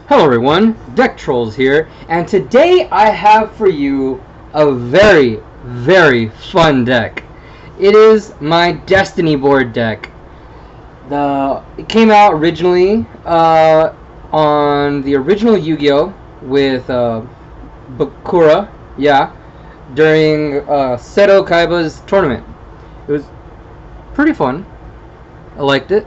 Hello everyone, DeckTrolls here, and today I have for you a very fun deck. It is my Destiny board deck. It came out originally on the original Yu-Gi-Oh! With Bakura, during Seto Kaiba's tournament. It was pretty fun. I liked it.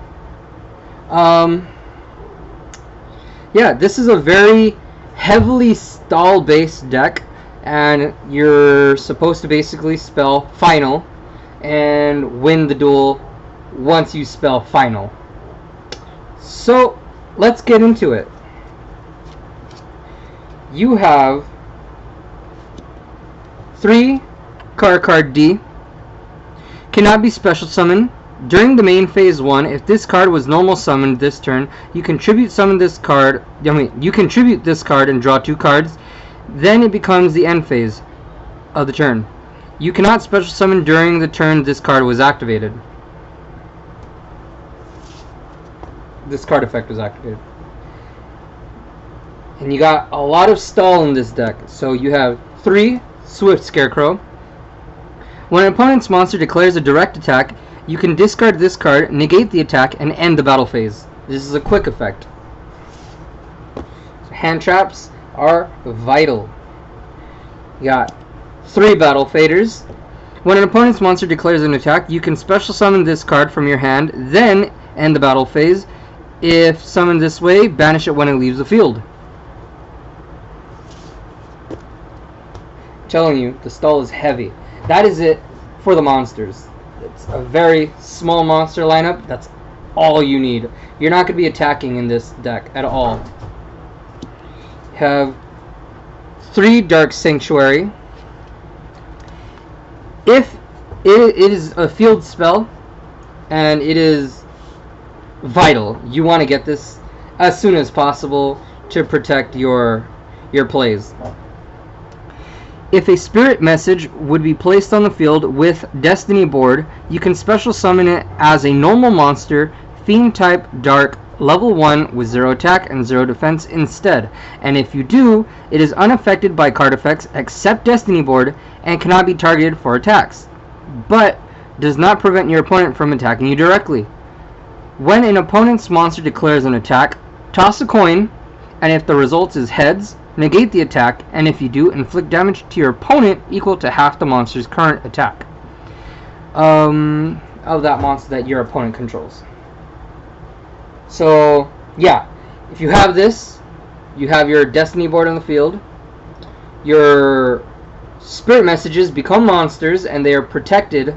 This is a very heavily stall-based deck, and you're supposed to basically spell final and win the duel once you spell final. So, let's get into it. You have 3 card D, cannot be special summoned. During the main phase 1, if this card was normal summoned this turn, you contribute this card and draw 2 cards. Then it becomes the end phase of the turn. You cannot special summon during the turn this card was activated. This card effect was activated. And you got a lot of stall in this deck. So you have 3 Swift Scarecrow. When an opponent's monster declares a direct attack, you can discard this card, negate the attack, and end the battle phase. This is a quick effect. So hand traps are vital. You got 3 Battle Faders. When an opponent's monster declares an attack, you can special summon this card from your hand, then end the battle phase. If summoned this way, banish it when it leaves the field. I'm telling you, the stall is heavy. That is it for the monsters. It's a very small monster lineup. That's all you need. You're not going to be attacking in this deck at all. You have 3 Dark Sanctuary. If it is a field spell and it is vital, you want to get this as soon as possible to protect your plays. If a spirit message would be placed on the field with Destiny board, you can special summon it as a normal monster, Fiend type Dark, level 1 with 0 attack and 0 defense instead. And if you do, it is unaffected by card effects except Destiny board and cannot be targeted for attacks, but does not prevent your opponent from attacking you directly. When an opponent's monster declares an attack, toss a coin, and if the result is heads, negate the attack, and if you do, inflict damage to your opponent equal to half the monster's current attack of that monster that your opponent controls. So, yeah, if you have this, you have your Destiny board on the field. Your spirit messages become monsters, and they are protected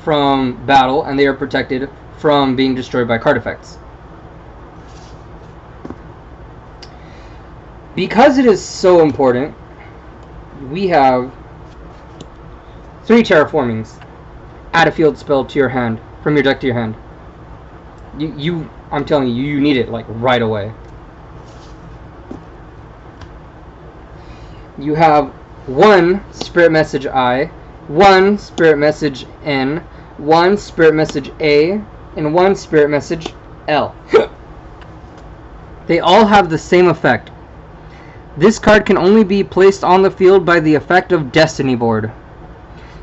from battle, and they are protected from being destroyed by card effects. Because it is so important, we have 3 terraformings. Add a field spell to your hand, from your deck to your hand. I'm telling you, you need it like right away. You have 1 Spirit Message I, 1 Spirit Message N, 1 Spirit Message A, and 1 Spirit Message L. They all have the same effect. This card can only be placed on the field by the effect of Destiny board.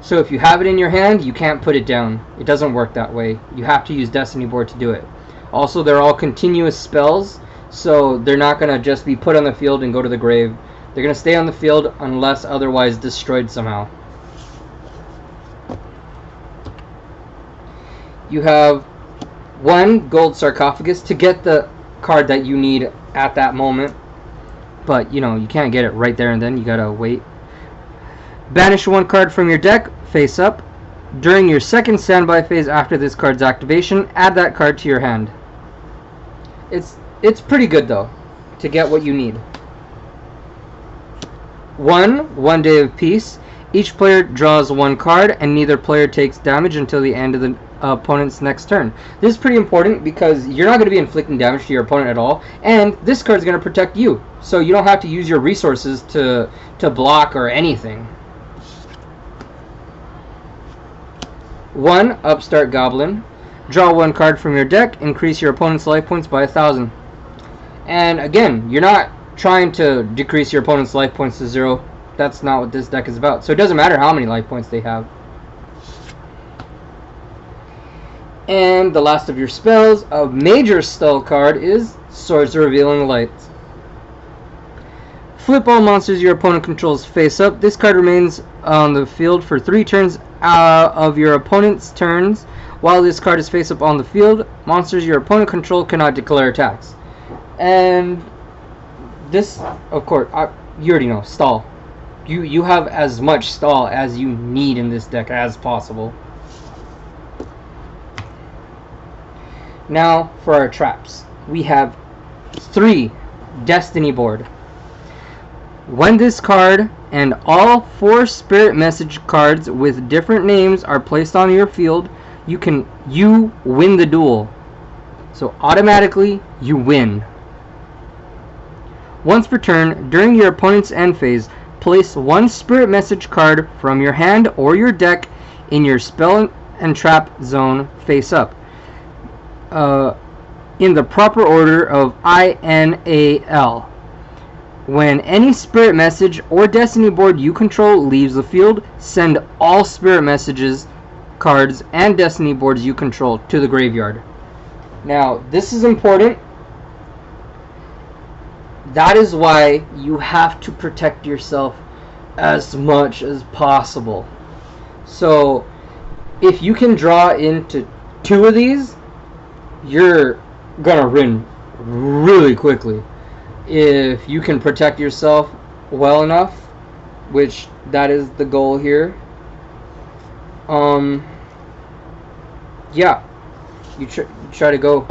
So if you have it in your hand, you can't put it down. It doesn't work that way. You have to use Destiny board to do it. Also, they're all continuous spells, so they're not going to just be put on the field and go to the grave. They're going to stay on the field unless otherwise destroyed somehow. You have 1 Gold Sarcophagus to get the card that you need at that moment. But, you can't get it right there and then. You gotta wait. Banish 1 card from your deck, face up. During your second standby phase after this card's activation, add that card to your hand. It's pretty good, though, to get what you need. 1 Day of Peace. Each player draws 1 card, and neither player takes damage until the end of the opponent's next turn. This is pretty important because you're not going to be inflicting damage to your opponent at all, and this card is going to protect you, so you don't have to use your resources to block or anything. 1 Upstart Goblin. Draw 1 card from your deck, increase your opponent's life points by 1,000. And again, you're not trying to decrease your opponent's life points to 0. That's not what this deck is about. So it doesn't matter how many life points they have. And the last of your spells, a major spell card, is Swords of Revealing Light. Flip all monsters your opponent controls face up. This card remains on the field for 3 turns of your opponent's turns. While this card is face up on the field, monsters your opponent control cannot declare attacks. And this, of course, you already know, stall. You have as much stall as you need in this deck as possible. Now for our traps. We have 3 Destiny Board. When this card and all 4 Spirit Message cards with different names are placed on your field, you win the duel. So automatically you win. Once per turn, during your opponent's end phase, place 1 Spirit Message card from your hand or your deck in your spell and trap zone face up. In the proper order of INAL. When any Spirit Message or Destiny Board you control leaves the field, send all Spirit Messages, cards, and Destiny Boards you control to the graveyard. Now, this is important. That is why you have to protect yourself as much as possible. So, if you can draw into 2 of these, you're gonna win really quickly. If you can protect yourself well enough, which that is the goal here, yeah, you try to go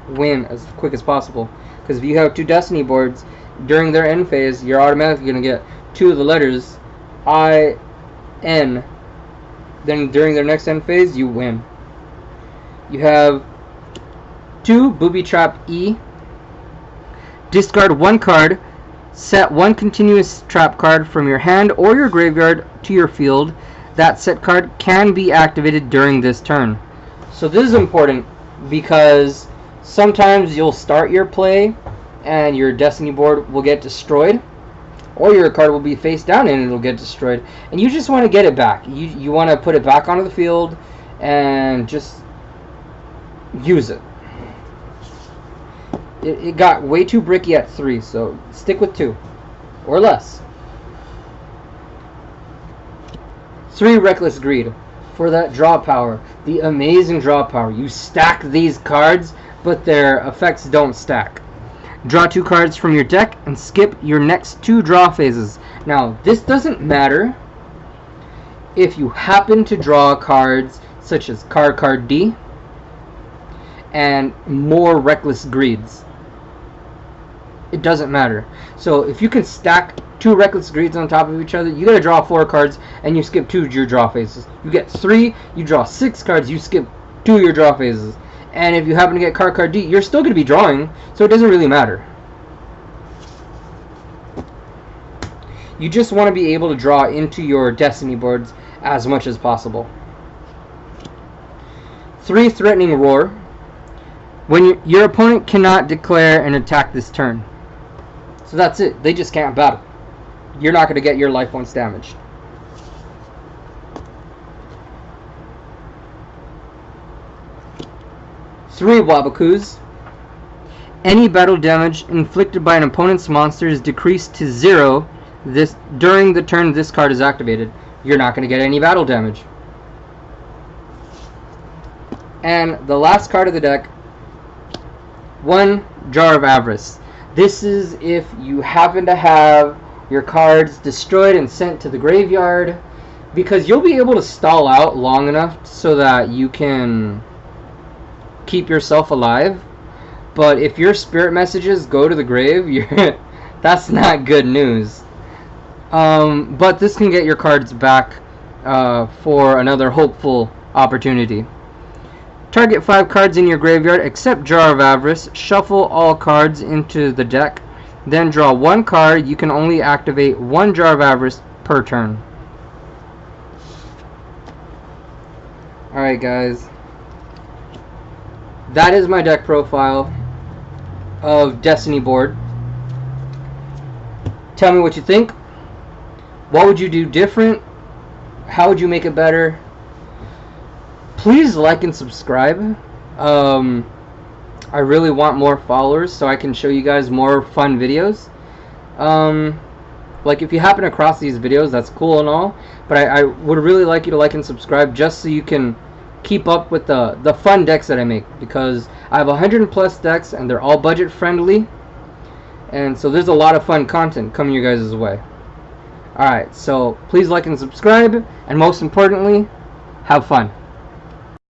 win as quick as possible. Because if you have 2 Destiny Boards during their end phase, you're automatically gonna get 2 of the letters I-N. Then during their next end phase, you win. You have 2 Booby Trap E. Discard 1 card. Set 1 continuous trap card from your hand or your graveyard to your field. That set card can be activated during this turn. So this is important because sometimes you'll start your play and your Destiny Board will get destroyed, or your card will be face down and it'll get destroyed, and you just want to get it back. You want to put it back onto the field and just use it. It got way too bricky at 3, so stick with 2 or less. 3 Reckless Greed for that draw power, the amazing draw power. You stack these cards, but their effects don't stack. Draw 2 cards from your deck and skip your next 2 draw phases. Now, this doesn't matter if you happen to draw cards such as Card D and more Reckless Greeds. It doesn't matter. So if you can stack 2 Reckless Greeds on top of each other, you gotta draw 4 cards and you skip 2 of your draw phases. You get 3, you draw 6 cards, you skip 2 of your draw phases. And if you happen to get Card D, you're still gonna be drawing, so it doesn't really matter. You just want to be able to draw into your Destiny Boards as much as possible. 3 Threatening Roar. When your opponent cannot declare an attack this turn. So that's it. They just can't battle. You're not going to get your life points damaged. 3 Wabakus. Any battle damage inflicted by an opponent's monster is decreased to 0 during the turn this card is activated. You're not going to get any battle damage. And the last card of the deck, 1 Jar of Avarice. This is if you happen to have your cards destroyed and sent to the graveyard, because you'll be able to stall out long enough so that you can keep yourself alive. But if your Spirit Messages go to the grave, that's not good news. But this can get your cards back for another hopeful opportunity. Target 5 cards in your graveyard except Jar of Avarice. Shuffle all cards into the deck. Then draw 1 card. You can only activate 1 Jar of Avarice per turn. Alright guys. That is my deck profile. of Destiny board. Tell me what you think. What would you do different? How would you make it better? Please like and subscribe. I really want more followers so I can show you guys more fun videos. Like if you happen across these videos, that's cool and all, but I would really like you to like and subscribe just so you can keep up with the fun decks that I make, because I have 100+ decks and they're all budget friendly, and so there's a lot of fun content coming your guys' way. Alright, so please like and subscribe, and most importantly, have fun.